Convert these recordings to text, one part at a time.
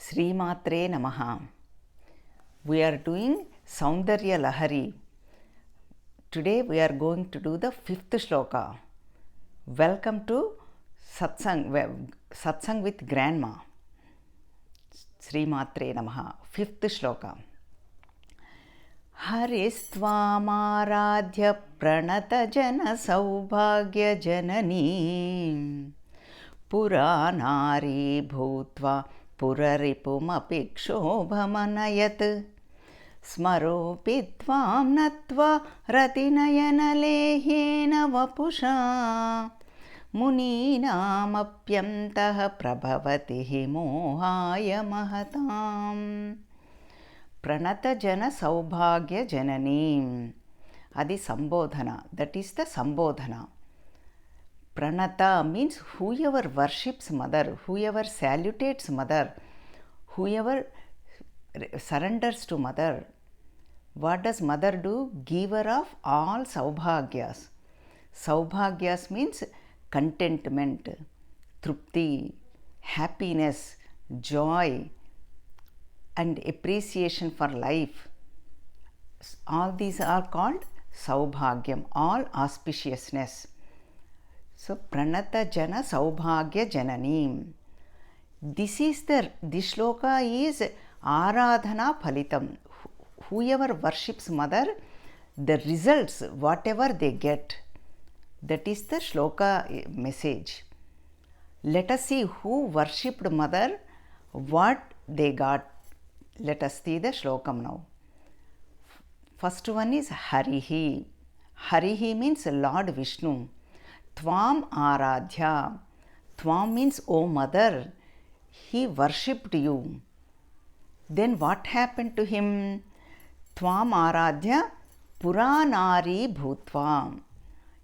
Srimatre Namaha. We are doing Saundarya Lahari. Today we are going to do the fifth shloka. Welcome to Satsang with Grandma. Srimatre Namaha. Fifth shloka. हरिस्त्वामाराध्य प्रणतजनसौभाग्यजननी पुरा नारी भूत्वा पुररिपुमपि क्षोभमनयत् स्मरोऽपि त्वां नत्वा रतिनयनलेह्येन वपुषा मुनीनामप्यन्तः प्रभवति हि मोहाय महताम् Pranata-jana saubhagya-janani. Adi sambodhana. That is the sambodhana. Pranata means whoever worships mother, whoever salutates mother, whoever surrenders to mother. What does mother do? Giver of all saubhagyas. Saubhagyas means contentment, trupti, happiness, joy, and appreciation for life. All these are called saubhagyam, all auspiciousness. So pranata jana saubhagya janani. This shloka is aradhana phalitam. Whoever worships mother, the results, whatever they get, that is the shloka message. Let us see who worshipped mother, what they got. Let us see the shlokam now. First one is Harihi. Harihi means Lord Vishnu. Tvam Aradhya. Tvam means, O mother, he worshipped you. Then what happened to him? Tvam Aradhya Puranari Bhutva.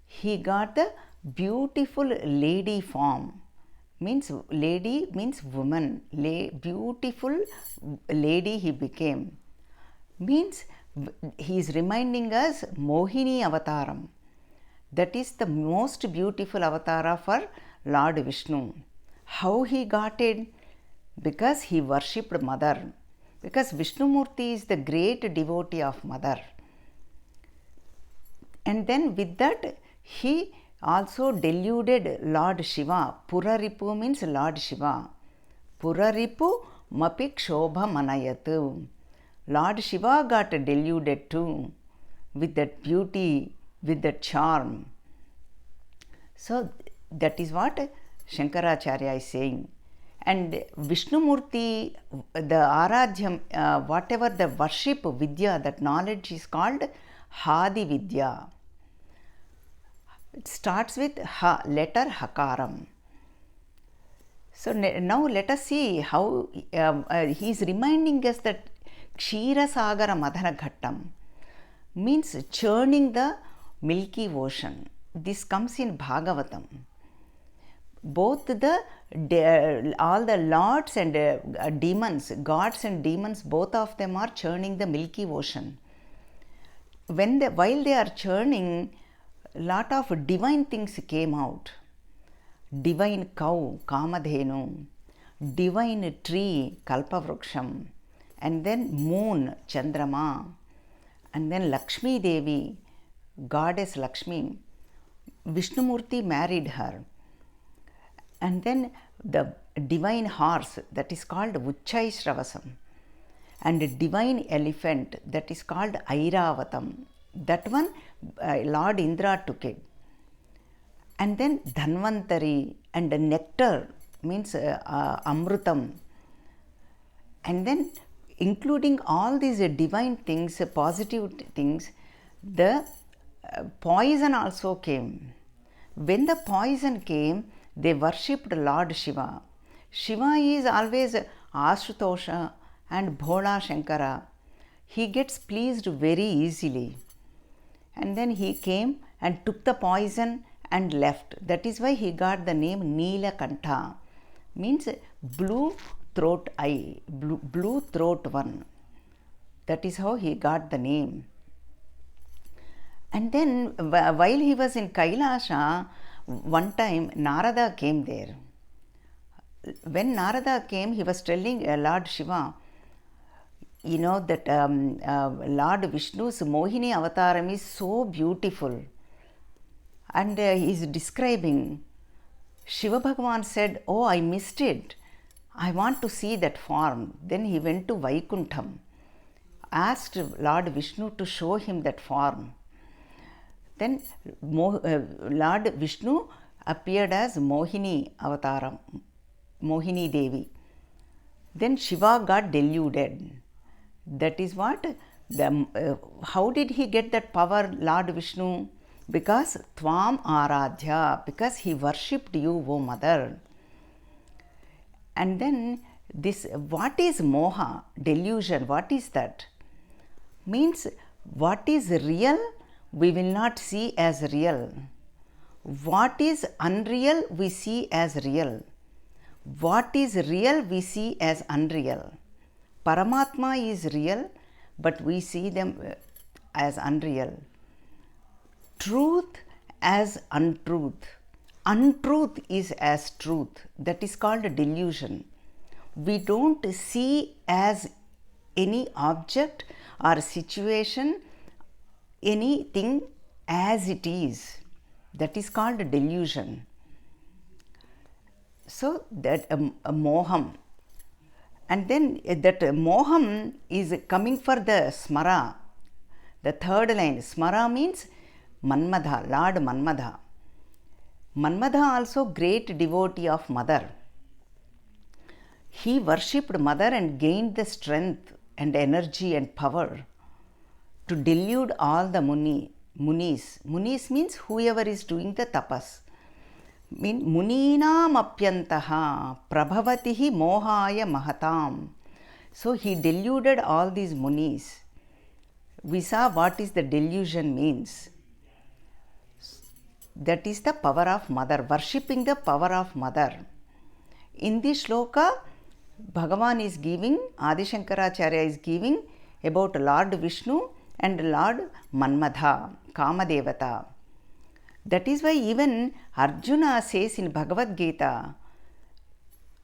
He got the beautiful lady form. Means lady means woman, beautiful lady he became. Means he is reminding us Mohini Avataram. That is the most beautiful avatara for Lord Vishnu. How he got it? Because he worshipped mother. Because Vishnumurti is the great devotee of mother. And then with that he also deluded Lord Shiva. Puraripu means Lord Shiva. Puraripu mapi kshobha manayatu. Lord Shiva got deluded too with that beauty, with that charm. So that is what Shankaracharya is saying. And Vishnumurti, the Aradhyam, whatever the worship Vidya, that knowledge is called Hadi Vidya. It starts with ha, letter hakaram. So now let us see how he is reminding us that Kshira Sagara Madhana Ghattam means churning the milky ocean. This comes in Bhagavatam. Both all the lords and demons, gods and demons, both of them are churning the milky ocean. While they are churning, lot of divine things came out. Divine cow, Kamadhenu, divine tree, Kalpavruksham, and then moon, Chandrama, and then Lakshmi Devi, goddess Lakshmi. Vishnumurti married her. And then the divine horse, that is called Uchchaishravasam, and a divine elephant, that is called Airavatam. That one Lord Indra took it. And then Dhanvantari and nectar means Amrutam. And then including all these divine things, positive things, the poison also came. When the poison came, they worshipped Lord Shiva. Shiva is always Ashtosha and Bhola Shankara. He gets pleased very easily. And then he came and took the poison and left. That is why he got the name Neelakantha. Means blue throat eye, blue throat one. That is how he got the name. And then while he was in Kailasha, one time Narada came there. when Narada came, he was telling Lord Shiva, you know, that Lord Vishnu's Mohini avataram is so beautiful. And he is describing, Shiva Bhagavan said, oh, I missed it. I want to see that form. Then he went to Vaikuntham, asked Lord Vishnu to show him that form. Then Lord Vishnu appeared as Mohini avataram, Mohini Devi. Then Shiva got deluded. That is what, how did he get that power, Lord Vishnu? Because Tvam Aradhya, because he worshipped you, O Mother. And then this, what is moha, delusion, what is that? Means what is real, we will not see as real. What is unreal, we see as real. What is real, we see as unreal. Paramatma is real, but we see them as unreal. Truth as untruth. Untruth is as truth. That is called a delusion. We don't see as any object or situation, anything as it is. That is called a delusion. So that a moham. And then that moham is coming for the smara. The third line, smara means Manmadha, Lord Manmadha. Manmadha also great devotee of Mother. He worshipped Mother and gained the strength and energy and power to delude all the munis. Munis means whoever is doing the tapas. Muninam apyantaha prabhavatihi mohaya mahatam. So he deluded all these munis. We saw what is the delusion means. That is the power of Mother, worshipping the power of Mother. In this shloka, Bhagavan is giving, Adi Shankaracharya is giving about Lord Vishnu and Lord Manmadha, Kamadevata. That is why even Arjuna says in Bhagavad Gita,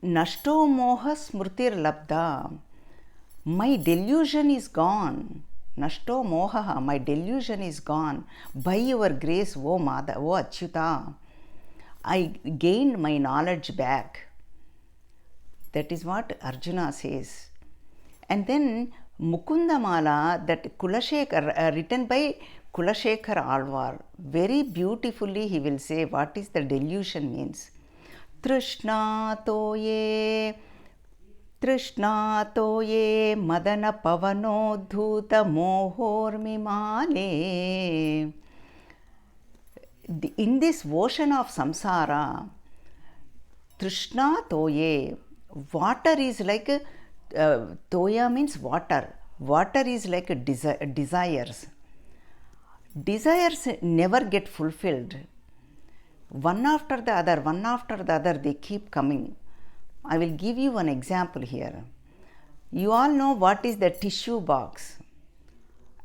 Nashto moha smritir labdha. My delusion is gone. Nashto moha, my delusion is gone. By your grace, O Mada, O Achyuta, I gained my knowledge back. That is what Arjuna says. And then Mukundamala, that Kulashekar, written by Kulashekar Alvar, very beautifully he will say what is the delusion means. Trishna toye madana pavano dhuta mohormi male. In this ocean of samsara, Trishna toye, water is like, toya means water. Water is like desires. Desires never get fulfilled. One after the other, they keep coming. I will give you one example here. You all know what is the tissue box.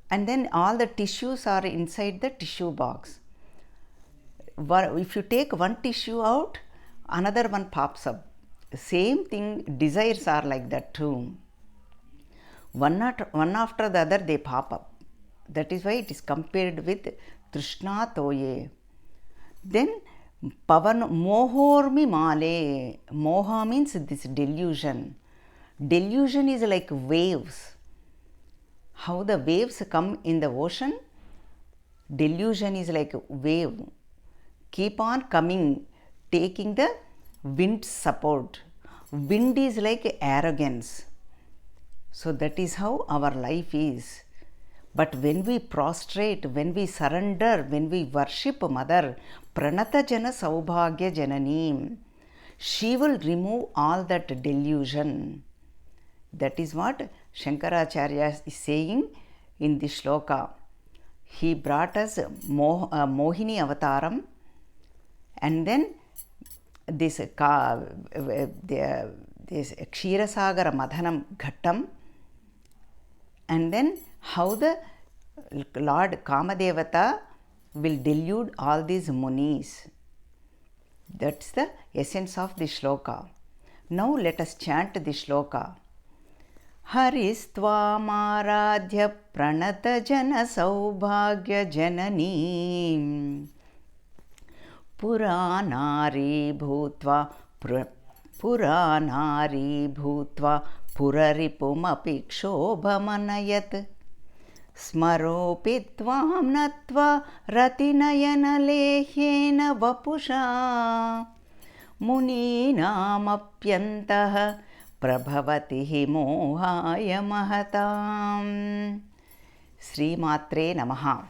And then all the tissues are inside the tissue box. If you take one tissue out, another one pops up. Same thing, desires are like that too. One after the other, they pop up. That is why it is compared with Trishna Toye. Then Pavan Mohormi Male. Moha means this delusion. Delusion is like waves. How the waves come in the ocean? Delusion is like a wave. Keep on coming, taking the wind support. Wind is like arrogance. So that is how our life is. But when we prostrate, when we surrender, when we worship Mother, Pranata Jana Saubhagya Janani, she will remove all that delusion. That is what Shankaracharya is saying in this shloka. He brought us Mohini Avataram, and then this Kshirasagara Madhanam Ghattam, and then how the Lord Kamadevata will delude all these munis. That's the essence of the shloka. Now let us chant the shloka. हरिस्त्वामाराध्य प्रणतजनसौभाग्यजननीं पुरानारी भूत्वा पुररिपुमपि क्षोभमनयत् स्मरोऽपि त्वां नत्वा रतिनयनलेह्येन वपुषा मुनीनामप्यन्तः प्रभवति हि मोहाय महताम्. श्रीमात्रे नमः.